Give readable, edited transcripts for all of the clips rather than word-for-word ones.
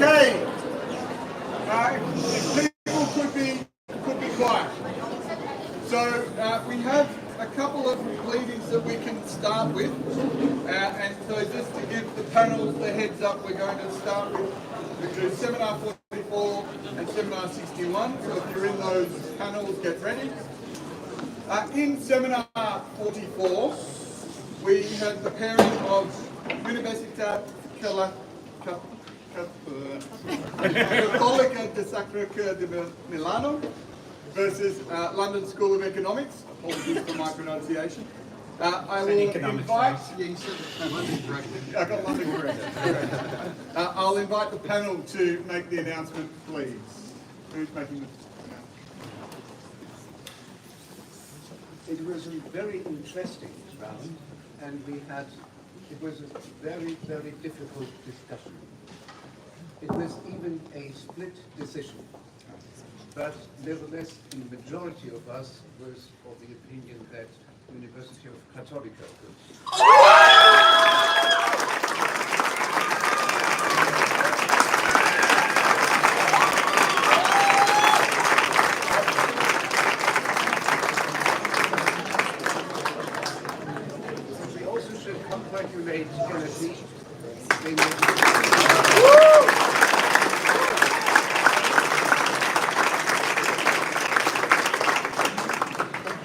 Okay. If people could be quiet. So we have a couple of pleadings that we can start with, and so just to give the panels the heads up, we're going to start with Seminar 44 and Seminar 61. So if you're in those panels, get ready. In Seminar 44, we had the pairing of Universitat Cattolica de Sacré-Cœur de Milano versus London School of Economics. Apologies for my pronunciation. I will invite. I got London correct. I'll invite the panel to make the announcement, please. Who's making the announcement? It was a very interesting round, and it was a very, very difficult discussion. It was even a split decision, but nevertheless, the majority of us was of the opinion that University of Cattolica could. We also should congratulate Kennedy.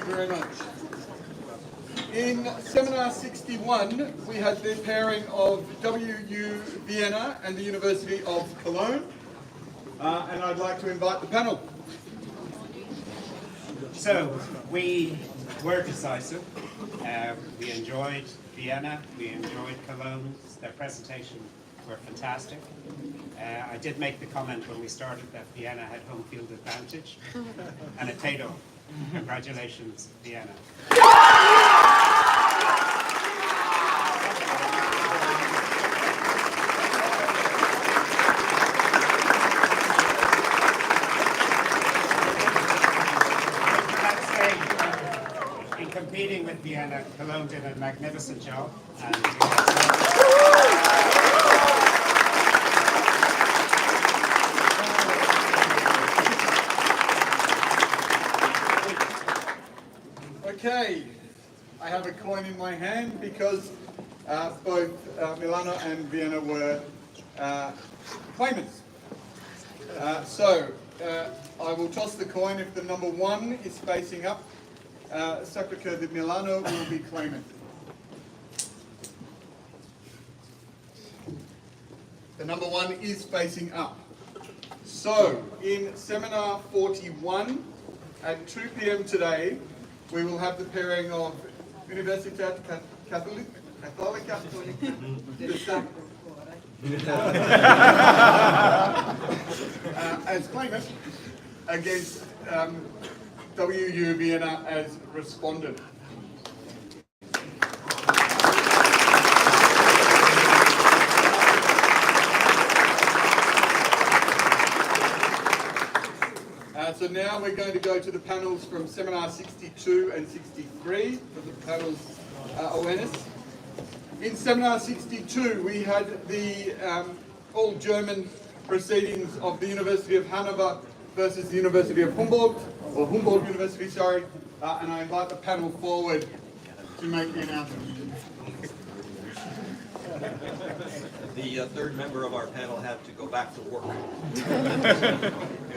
Very much. In Seminar 61, we had the pairing of WU Vienna and the University of Cologne, and I'd like to invite the panel. So, we were decisive. We enjoyed Vienna, we enjoyed Cologne. Their presentations were fantastic. I did make the comment when we started that Vienna had home field advantage, and it paid off. Congratulations, Vienna. In competing with Vienna, Cologne did a magnificent job. And Okay, I have a coin in my hand because both Milano and Vienna were claimants. So I will toss the coin. If the number 1 is facing up, Sacré-Cœur de Milano will be claimant. The number 1 is facing up. So in Seminar 41 at 2 p.m. today, we will have the pairing of Universitat Cattolica as claimant against WU Vienna as respondent. So now we're going to go to the panels from Seminar 62 and 63 for the panel's awareness. In Seminar 62, we had the all-German proceedings of the University of Hanover versus the University of Humboldt, or Humboldt University, sorry, and I invite the panel forward to make the announcement. The third member of our panel had to go back to work.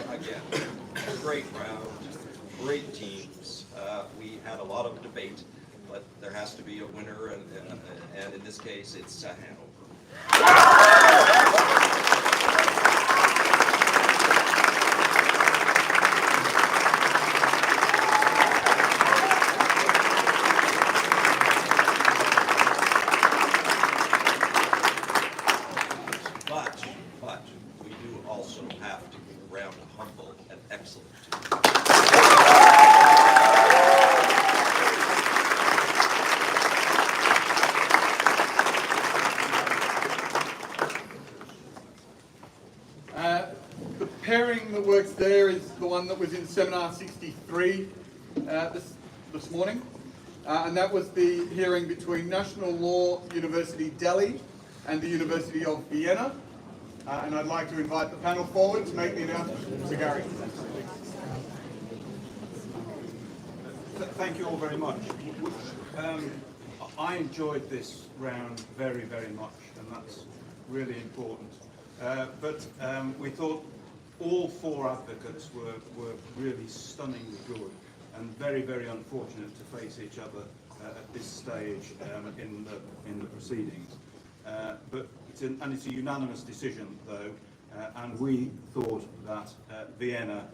Again, great round, great teams. We had a lot of debate, but there has to be a winner, and in this case, it's Hanover. But we do also have to give a round of humble and excellent. The pairing that works there is the one that was in Seminar 63 this morning, and that was the hearing between National Law University Delhi and the University of Vienna. and I'd like to invite the panel forward to make the announcement. So Gary. Thank you all very much. I enjoyed this round very, very much, and that's really important. But we thought all four advocates were really stunningly good and very, very unfortunate to face each other at this stage in the proceedings. But it's a unanimous decision, though, and we thought that Vienna.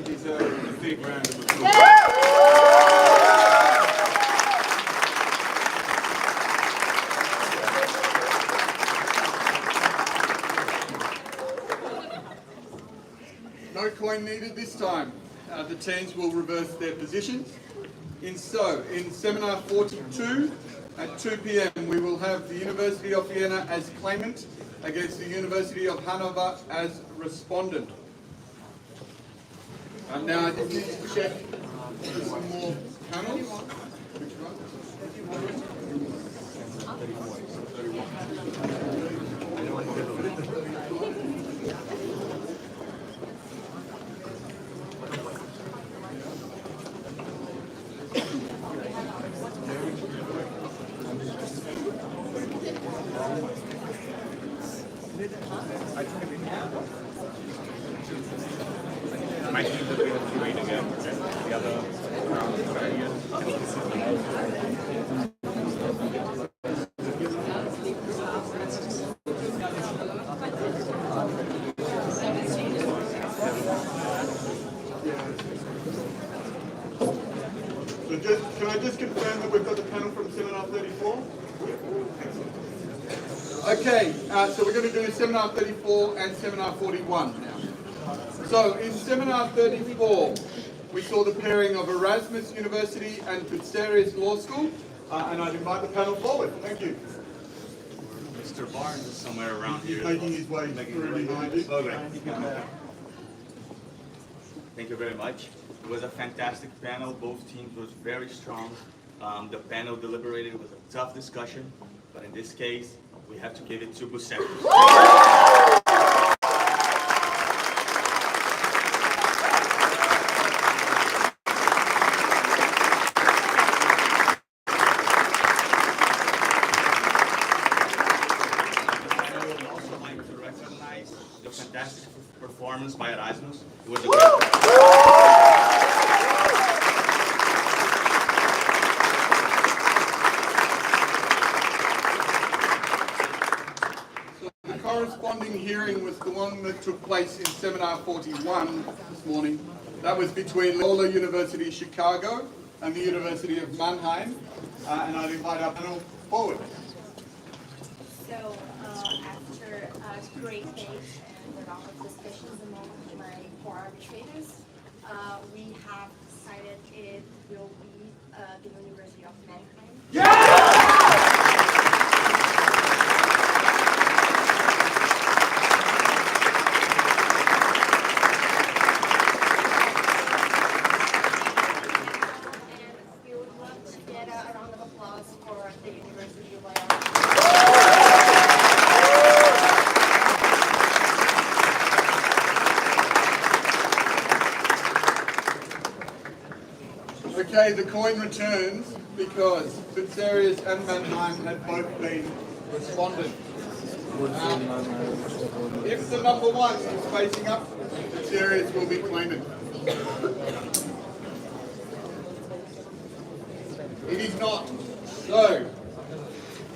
Deserve a big round of applause. No coin needed this time. The teams will reverse their positions. In seminar 42 at 2 p.m. we will have the University of Vienna as claimant against the University of Hanover as respondent. Now I just need to check for some more panels. Which one? Can I just confirm that we've got the panel from seminar 34? Okay, so we're going to do seminar 34 and seminar 41 now. So in seminar 34, we saw the pairing of Erasmus University and Pizzeria's Law School, and I'd invite the panel forward. Thank you. Mr. Barnes is somewhere around here. He's making his way through behind you. Okay. Thank you very much. It was a fantastic panel. Both teams was very strong. The panel deliberated. It was a tough discussion, but in this case, we have to give it to Bucerius. The fantastic performance by Erasmus. It was a great So the corresponding hearing was the one that took place in seminar 41 this morning. That was between Loyola University Chicago and the University of Mannheim. And I'd invite our panel forward. So after a great day and a lot of discussions among my four arbitrators, we have decided it will be the University of Mannheim. And we would love to get a round of applause for the University of Loyola. Okay, the coin returns because Pizzerius and Mannheim had both been responded. If the number one is facing up, Pizzerius will be claimant. It is not. So,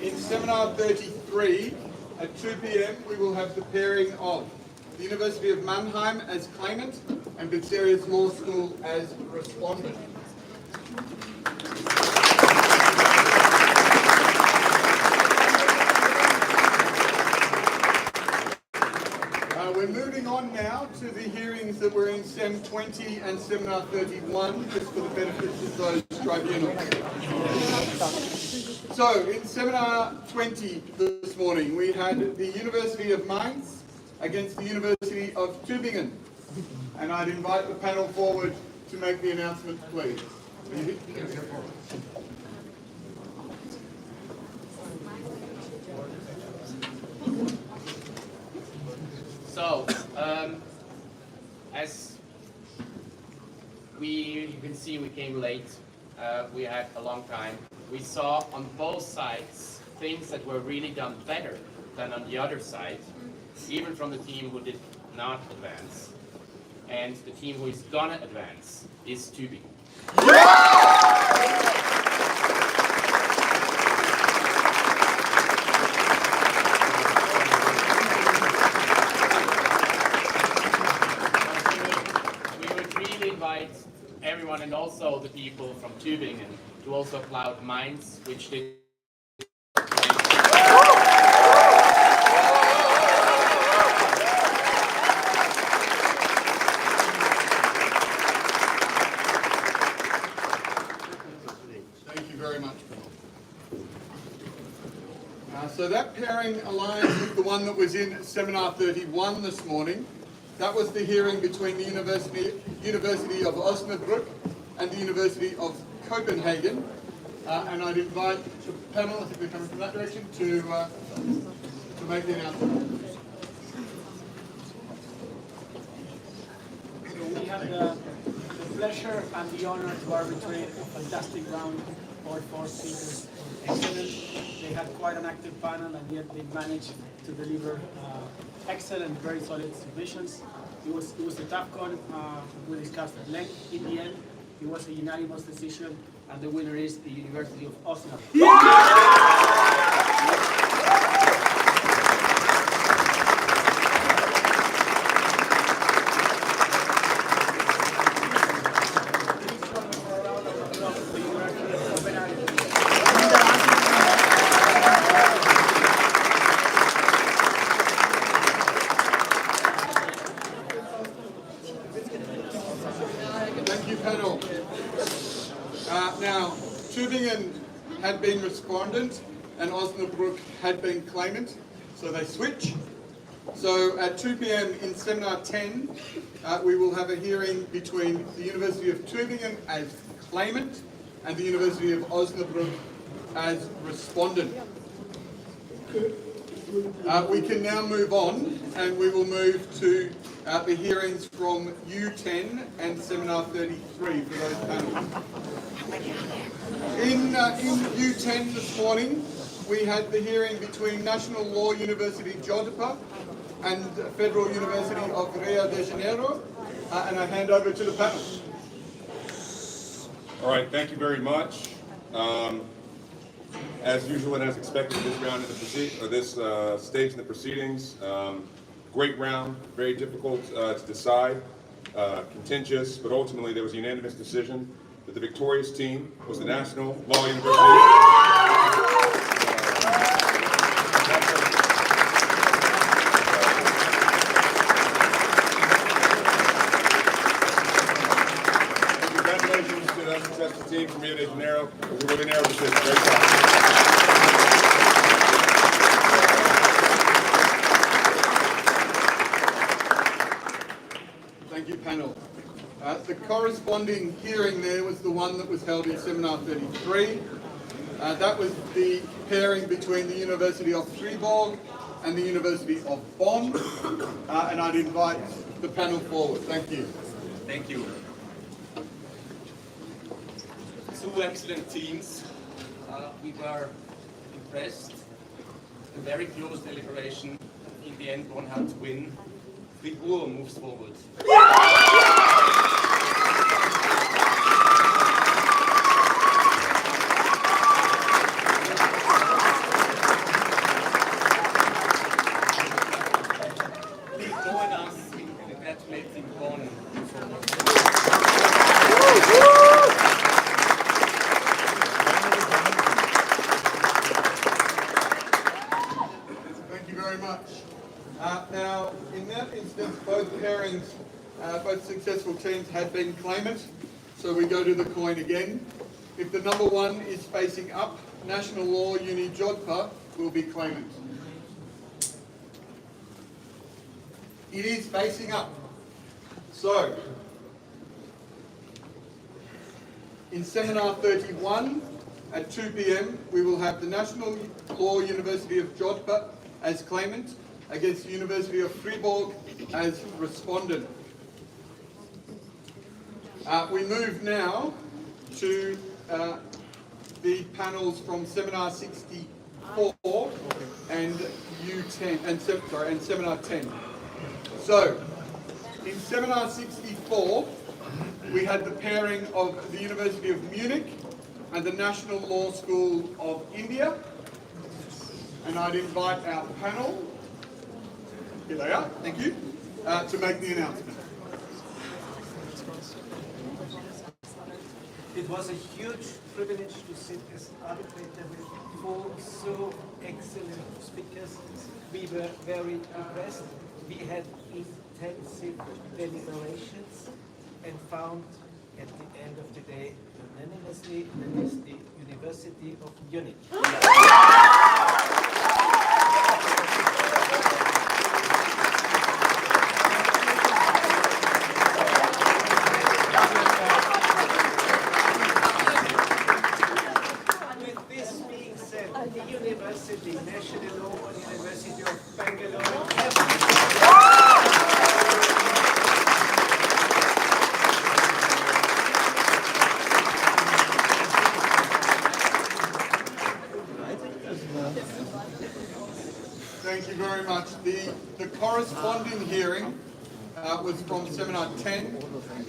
in seminar 33 at 2 p.m. we will have the pairing of the University of Mannheim as claimant and Pizzerius Law School as respondent. We're moving on now to the hearings that were in Sem 20 and Seminar 31, just for the benefit of those tribunals. So, in Seminar 20 this morning, we had the University of Mainz against the University of Tübingen. And I'd invite the panel forward to make the announcement, please. So, as you can see, we came late. We had a long time. We saw on both sides things that were really done better than on the other side, even from the team who did not advance. And the team who is gonna advance is Tübingen. We would really invite everyone, and also the people from Tübingen, to also applaud Mainz, which did. Thank you very much, Bill. So that pairing aligns with the one that was in Seminar 31 this morning. That was the hearing between the University of Osnabrück and the University of Copenhagen. And I'd invite the panel, I think we're coming from that direction, to make the announcement. So we have the pleasure and the honor to arbitrate a fantastic round. All four speakers were excellent. They had quite an active panel, and yet they managed to deliver excellent, very solid submissions. It was a tough call. We discussed at length. In the end, it was a unanimous decision, and the winner is the University of Osnabrück. Thank you, panel. Now, Tübingen had been respondent and Osnabrück had been claimant, so they switch. So at 2 p.m. in Seminar 10, we will have a hearing between the University of Tübingen as claimant and the University of Osnabrück as respondent. We can now move on, and we will move to the hearings from U10 and Seminar 33 for those panels. In U10 this morning, we had the hearing between National Law University Jodhpur and Federal University of Rio de Janeiro, and I hand over to the panel. All right, thank you very much. As usual and as expected, this round in the this stage in the proceedings, great round, very difficult to decide, contentious, but ultimately there was a unanimous decision that the victorious team was the National Law University. Congratulations to that successful team from Rio de Janeiro. It was a really narrow decision. Great job. Thank you, panel. The corresponding hearing there was the one that was held in Seminar 33. That was the pairing between the University of Fribourg and the University of Bonn. And I'd invite the panel forward. Thank you. Thank you. Two excellent teams. We were impressed. A very close deliberation. In the end, one had to win. Fribourg moves forward. Please join us in congratulating Bonn. Thank you very much. Now, in that instance, both pairings, both successful teams had been claimant. So we go to the coin again. If the number one is facing up, National Law Uni Jodhpur will be claimant. it is facing up. So, in Seminar 31 at 2 p.m, we will have the National Law University of Jodhpur as claimant against the University of Fribourg as respondent. We move now to the panels from Seminar 64 and U10 and Seminar 10. So, in Seminar 64, we had the pairing of the University of Munich and the National Law School of India. And I'd invite our panel, here they are, thank you, to make the announcement. It was a huge privilege to sit as arbitrator with four so excellent speakers. We were very impressed. We had intensive deliberations and found at the end of the day unanimously that is the University of Munich. With this being said, the University, National Law University of Bangalore, Thank you very much. The corresponding hearing was from Seminar 10,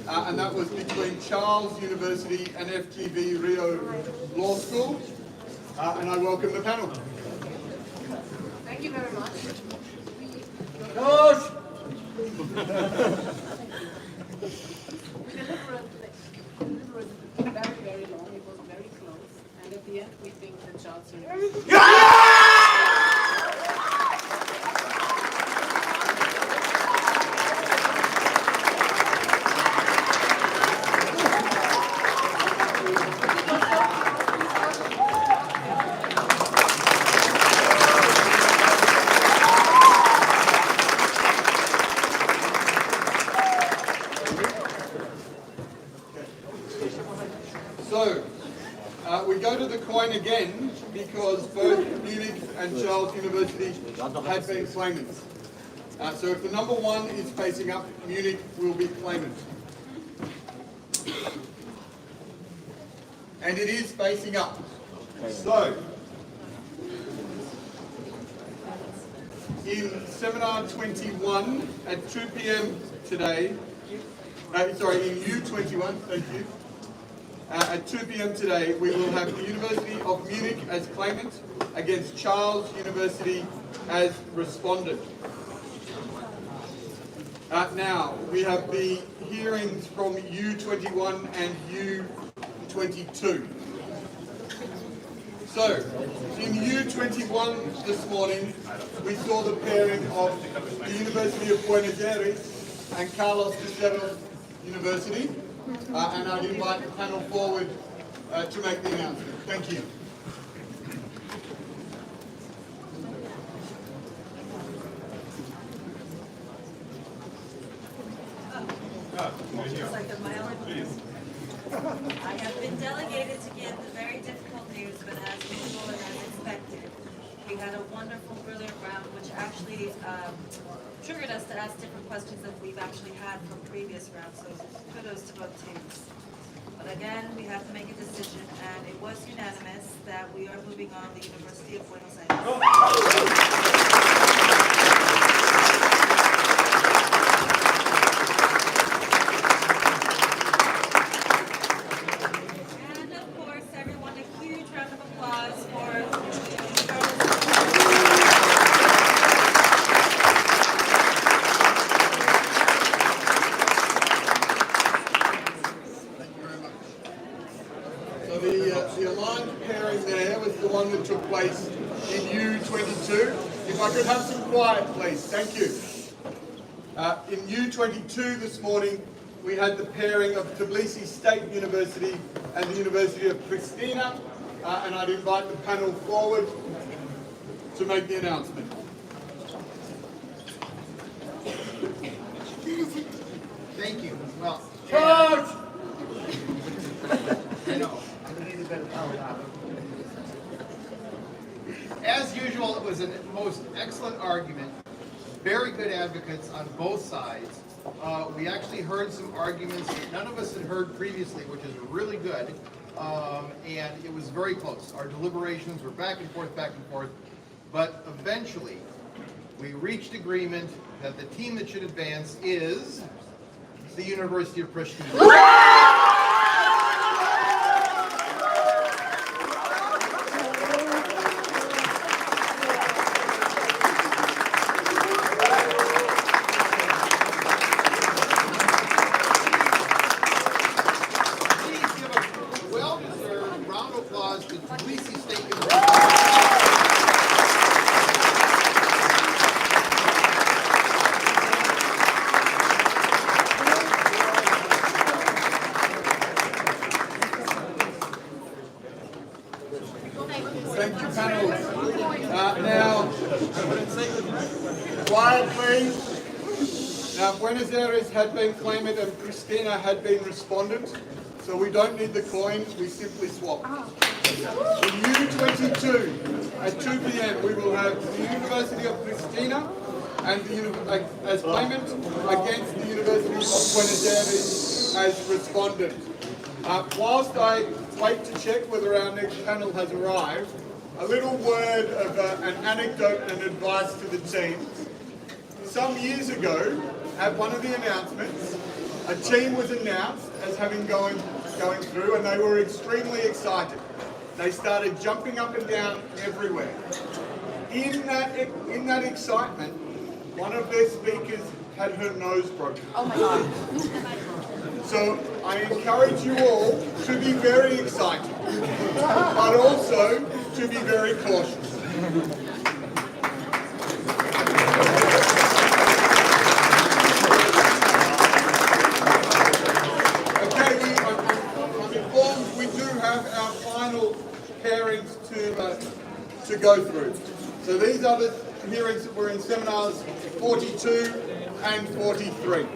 and that was between Charles University and FGV Rio Law School, and I welcome the panel. Thank you very much. We deliberated very, very long. It was very close. And at the end, we think that Charles University. So, we go to the coin again because both Munich and Charles University had been claimants. So if the number one is facing up, Munich will be claimant. And it is facing up. So, in Seminar 21 at 2 p.m. today, in U21, thank you, at 2 p.m. today, we will have the University of Munich as claimant against Charles University as respondent. Now, we have the hearings from U21 and U22. So, in U21 this morning, we saw the pairing of the University of Buenos Aires and Carlos III University. And I'd invite the panel forward to make the announcement. Thank you. I have been delegated to give the very difficult news, but as usual and as expected, we had a wonderful, brilliant round, which actually triggered us to ask different questions that we've actually had from previous rounds, so kudos to both teams. But again, we have to make a decision, and it was unanimous that we are moving on the University of Buenos Aires. And of course, everyone, a huge round of applause for The aligned pairing there was the one that took place in U22. If I could have some quiet, please. Thank you. In U22 this morning, we had the pairing of Tbilisi State University and the University of Pristina, and I'd invite the panel forward to make the announcement. it was a most excellent argument. Very good advocates on both sides. We actually heard some arguments that none of us had heard previously, which is really good. And it was very close. Our deliberations were back and forth, but eventually we reached agreement that the team that should advance is the University of Pristina. Thank you, panel. Now, quiet please. Now, Buenos Aires had been claimant and Pristina had been respondent, so we don't need the coins, we simply swap. In U22, at 2 p.m, we will have the University of Pristina and as claimant against the University of Buenos Aires as respondent. Whilst I wait to check whether our next panel has arrived, a little word of an anecdote and advice to the team. Some years ago, at one of the announcements, a team was announced as having going through, and they were extremely excited. They started jumping up and down everywhere. In that excitement, one of their speakers had her nose broken. Oh my God. So I encourage you all to be very excited, but also to be very cautious. Okay, I'm informed we do have our final pairings to go through. So these are the hearings that were in seminars 42 and 43.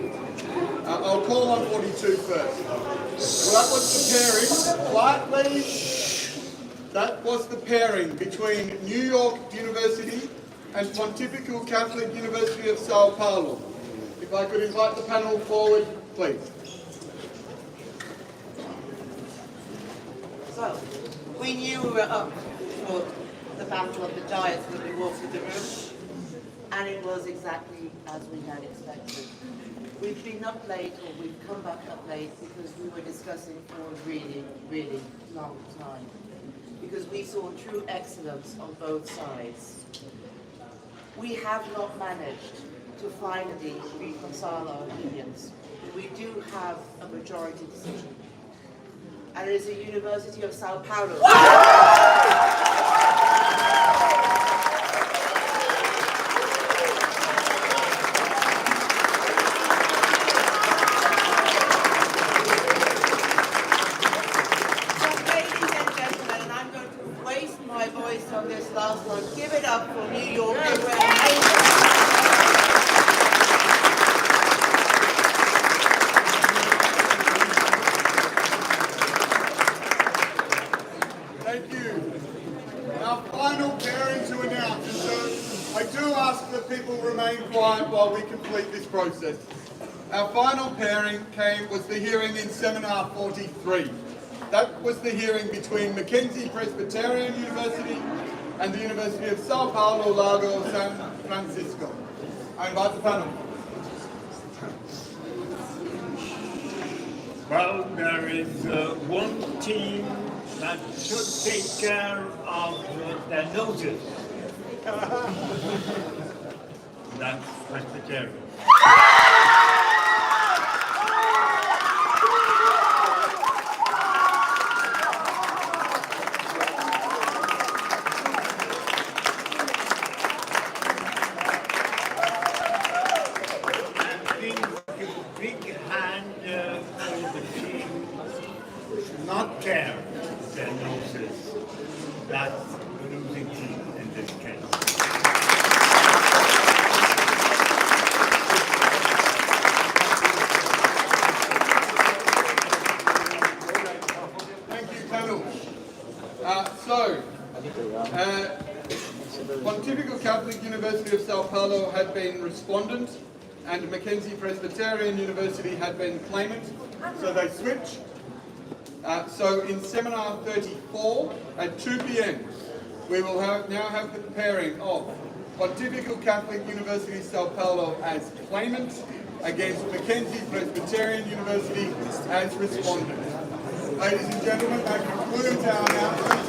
I'll call on 42 first. Well, that was the pairing. Quiet, please. That was the pairing between New York University and Pontifical Catholic University of Sao Paulo. If I could invite the panel forward, please. So, we knew we were up for the battle of the giants when we walked through the room, and it was exactly as we had expected. We've been up late, or we've come back up late, because we were discussing for a really, really long time. Because we saw true excellence on both sides. We have not managed to finally reconcile our opinions. We do have a majority decision. And it is the University of Sao Paulo. On this last one, give it up for New York. Thank you. Our final pairing to announce, and so I do ask that people remain quiet while we complete this process. Our final pairing was the hearing in Seminar 43. That was the hearing between Mackenzie Presbyterian University and the University of Sao Paulo, Lago, San Francisco. I invite the panel. Well, there is one team that should take care of their noses. That's Presbyterian. Not care their noses. That's the losing team in this case. Thank you, panel. Pontifical University of Sao Paulo had been respondent, and Mackenzie Presbyterian University had been claimant, so they switch. So in seminar 34 at 2 p.m. we will now have the pairing of Pontifical Catholic University Sao Paulo as claimant against Mackenzie Presbyterian University as respondent. Ladies and gentlemen, that concludes our announcements.